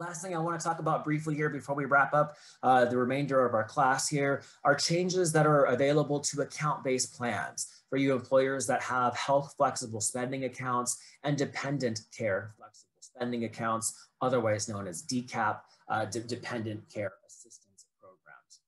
Last thing I want to talk about briefly here before we wrap up the remainder of our class here are changes that are available to account-based plans for you employers that have health flexible spending accounts and dependent care flexible spending accounts, otherwise known as DCAP, dependent care assistance programs.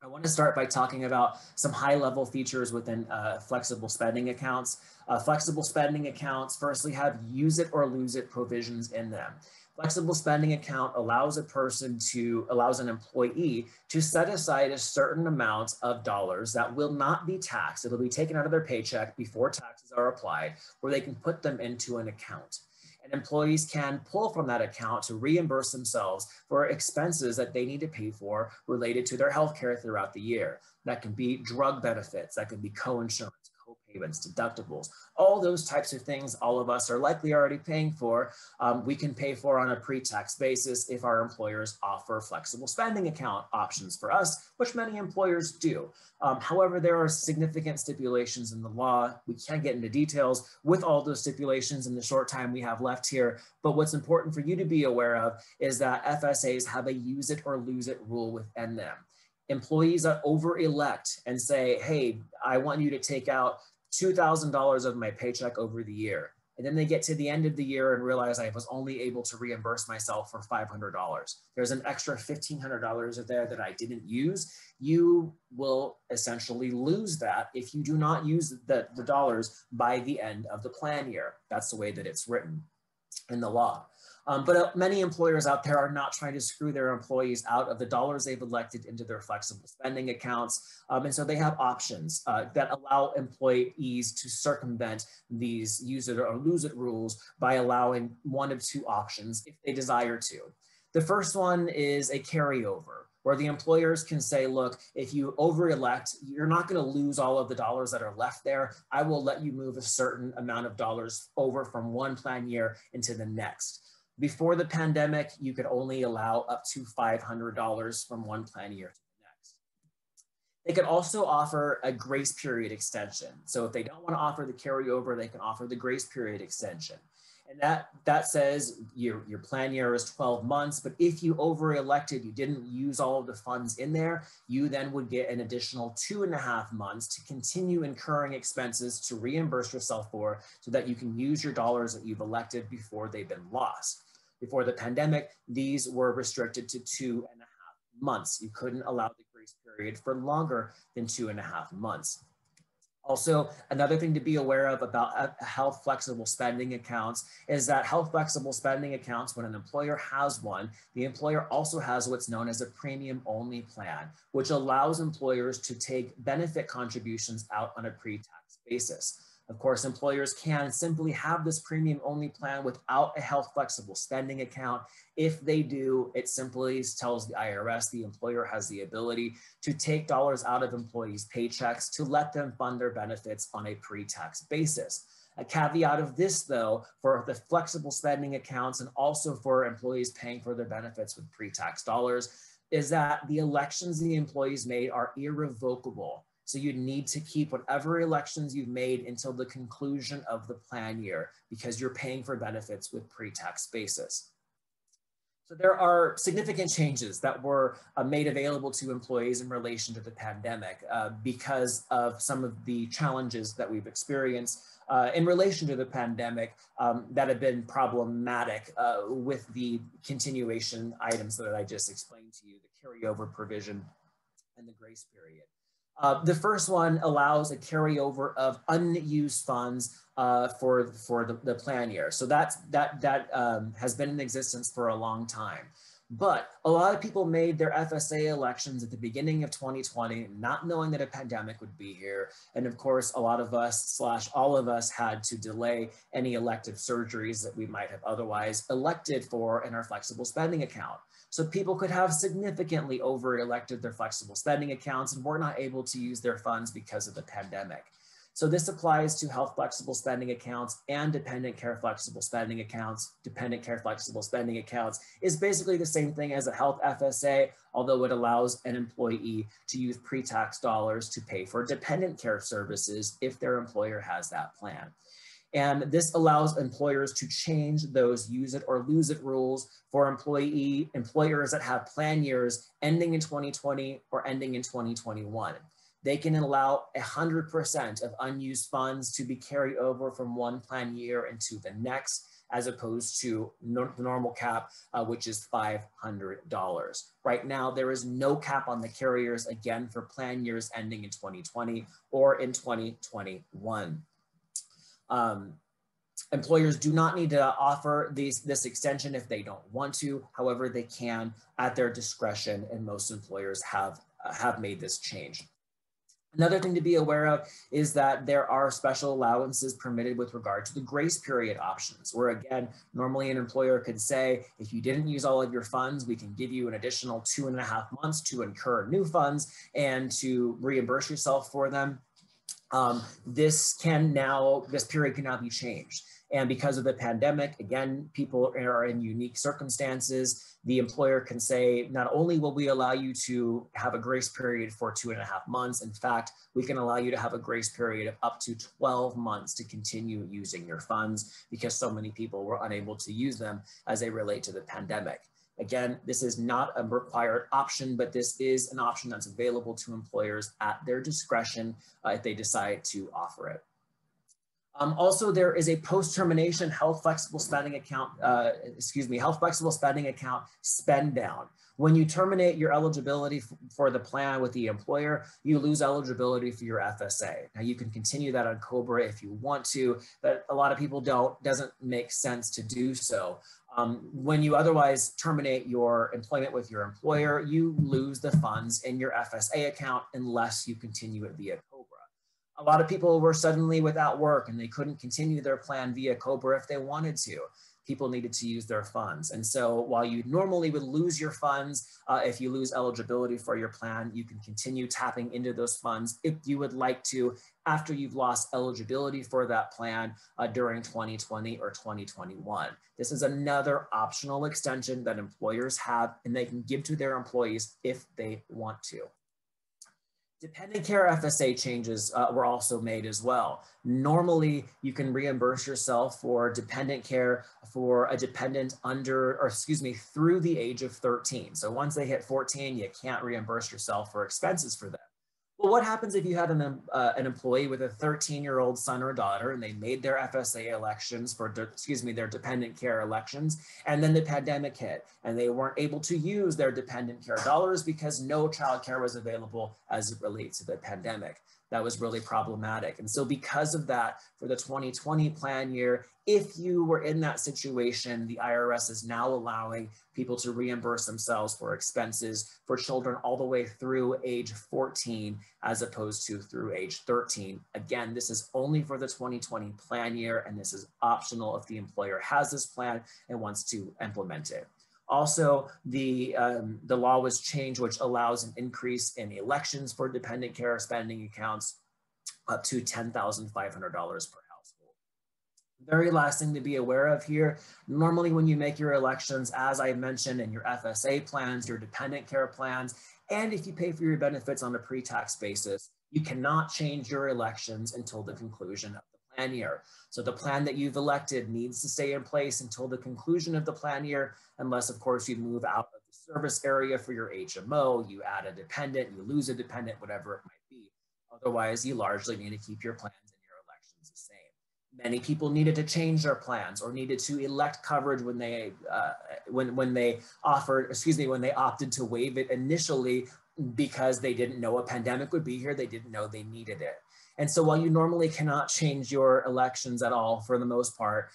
I want to start by talking about some high-level features within flexible spending accounts. Flexible spending accounts firstly have use it or lose it provisions in them. Flexible spending account allows an employee to set aside a certain amount of dollars that will not be taxed. It'll be taken out of their paycheck before taxes are applied, where they can put them into an account. And employees can pull from that account to reimburse themselves for expenses that they need to pay for related to their healthcare throughout the year. That can be drug benefits, that can be co-insurance, co-payments, deductibles, all those types of things all of us are likely already paying for. We can pay for on a pre-tax basis if our employers offer flexible spending account options for us, which many employers do. However, there are significant stipulations in the law. We can't get into details with all those stipulations in the short time we have left here, but what's important for you to be aware of is that FSAs have a use it or lose it rule within them. Employees that over-elect and say, hey, I want you to take out $2,000 of my paycheck over the year. And then they get to the end of the year and realize I was only able to reimburse myself for $500. There's an extra $1,500 there that I didn't use. You will essentially lose that if you do not use the dollars by the end of the plan year. That's the way that it's written in the law. But many employers out there are not trying to screw their employees out of the dollars they've elected into their flexible spending accounts. And so they have options that allow employees to circumvent these use it or lose it rules by allowing one of two options if they desire to. The first one is a carryover, where the employers can say, look, if you over-elect, you're not going to lose all of the dollars that are left there. I will let you move a certain amount of dollars over from one plan year into the next. Before the pandemic, you could only allow up to $500 from one plan year to the next. They could also offer a grace period extension. So if they don't want to offer the carryover, they can offer the grace period extension. And that says your plan year is 12 months, but if you over-elected, you didn't use all of the funds in there, you then would get an additional 2.5 months to continue incurring expenses to reimburse yourself for, so that you can use your dollars that you've elected before they've been lost. Before the pandemic, these were restricted to 2.5 months. You couldn't allow the grace period for longer than 2.5 months. Also, another thing to be aware of about health flexible spending accounts is that health flexible spending accounts, when an employer has one, the employer also has what's known as a premium only plan, which allows employers to take benefit contributions out on a pre-tax basis. Of course, employers can simply have this premium only plan without a health flexible spending account. If they do, it simply tells the IRS the employer has the ability to take dollars out of employees' paychecks to let them fund their benefits on a pre-tax basis. A caveat of this, though, for the flexible spending accounts and also for employees paying for their benefits with pre-tax dollars, is that the elections the employees made are irrevocable. So you need to keep whatever elections you've made until the conclusion of the plan year, because you're paying for benefits with pre-tax basis. So there are significant changes that were made available to employees in relation to the pandemic because of some of the challenges that we've experienced in relation to the pandemic that have been problematic with the continuation items that I just explained to you, the carryover provision and the grace period. The first one allows a carryover of unused funds for the plan year. So that has been in existence for a long time. But a lot of people made their FSA elections at the beginning of 2020, not knowing that a pandemic would be here. And of course, a lot of us / all of us had to delay any elective surgeries that we might have otherwise elected for in our flexible spending account. So people could have significantly over-elected their flexible spending accounts and were not able to use their funds because of the pandemic. So this applies to health flexible spending accounts and dependent care flexible spending accounts. Dependent care flexible spending accounts is basically the same thing as a health FSA, although it allows an employee to use pre-tax dollars to pay for dependent care services if their employer has that plan. And this allows employers to change those use it or lose it rules for employers that have plan years ending in 2020 or ending in 2021. They can allow 100% of unused funds to be carried over from one plan year into the next, as opposed to the normal cap, which is $500. Right now, there is no cap on the carriers, again, for plan years ending in 2020 or in 2021. Employers do not need to offer this extension if they don't want to. However, they can at their discretion, and most employers have made this change. Another thing to be aware of is that there are special allowances permitted with regard to the grace period options, where again, normally an employer could say, if you didn't use all of your funds, we can give you an additional 2.5 months to incur new funds and to reimburse yourself for them. This period can now be changed. And because of the pandemic, again, people are in unique circumstances. The employer can say, not only will we allow you to have a grace period for 2.5 months, in fact, we can allow you to have a grace period of up to 12 months to continue using your funds because so many people were unable to use them as they relate to the pandemic. Again, this is not a required option, but this is an option that's available to employers at their discretion if they decide to offer it. Also, there is a post-termination health flexible spending account, health flexible spending account spend down. When you terminate your eligibility for the plan with the employer, you lose eligibility for your FSA. Now you can continue that on COBRA if you want to, but a lot of people don't. Doesn't make sense to do so. When you otherwise terminate your employment with your employer, you lose the funds in your FSA account unless you continue it via COBRA. A lot of people were suddenly without work and they couldn't continue their plan via COBRA if they wanted to. People needed to use their funds. And so while you normally would lose your funds, if you lose eligibility for your plan, you can continue tapping into those funds if you would like to after you've lost eligibility for that plan during 2020 or 2021. This is another optional extension that employers have and they can give to their employees if they want to. Dependent care FSA changes were also made as well. Normally, you can reimburse yourself for dependent care for a dependent through the age of 13. So once they hit 14, you can't reimburse yourself for expenses for them. Well, what happens if you had an employee with a 13-year-old son or daughter and they made their FSA elections for, their dependent care elections, and then the pandemic hit and they weren't able to use their dependent care dollars because no child care was available as it relates to the pandemic? That was really problematic. And so because of that, for the 2020 plan year, if you were in that situation, the IRS is now allowing people to reimburse themselves for expenses for children all the way through age 14, as opposed to through age 13. Again, this is only for the 2020 plan year, and this is optional if the employer has this plan and wants to implement it. Also, the law was changed, which allows an increase in elections for dependent care spending accounts up to $10,500 per household. Very last thing to be aware of here, normally when you make your elections, as I mentioned, in your FSA plans, your dependent care plans, and if you pay for your benefits on a pre-tax basis, you cannot change your elections until the conclusion of the plan year. So the plan that you've elected needs to stay in place until the conclusion of the plan year, unless of course you move out of the service area for your HMO, you add a dependent, you lose a dependent, whatever it might be. Otherwise, you largely need to keep your plans and your elections the same. Many people needed to change their plans or needed to elect coverage when they opted to waive it initially because they didn't know a pandemic would be here. They didn't know they needed it. And so while you normally cannot change your elections at all for the most part,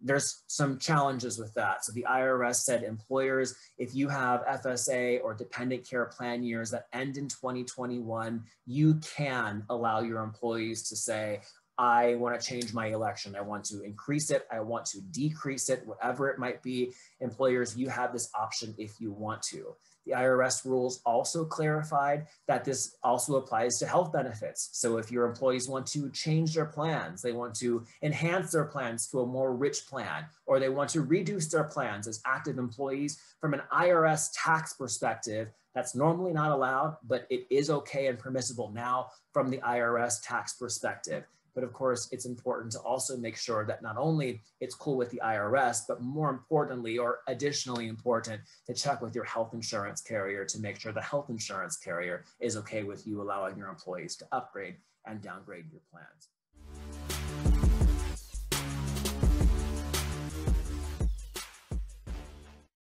there's some challenges with that. So the IRS said employers, if you have FSA or dependent care plan years that end in 2021, you can allow your employees to say, I want to change my election. I want to increase it. I want to decrease it, whatever it might be. Employers, you have this option if you want to. The IRS rules also clarified that this also applies to health benefits. So if your employees want to change their plans, they want to enhance their plans to a more rich plan, or they want to reduce their plans as active employees, from an IRS tax perspective, that's normally not allowed, but it is okay and permissible now from the IRS tax perspective. But of course, it's important to also make sure that not only it's cool with the IRS, but more importantly, or additionally important, to check with your health insurance carrier to make sure the health insurance carrier is okay with you allowing your employees to upgrade and downgrade your plans.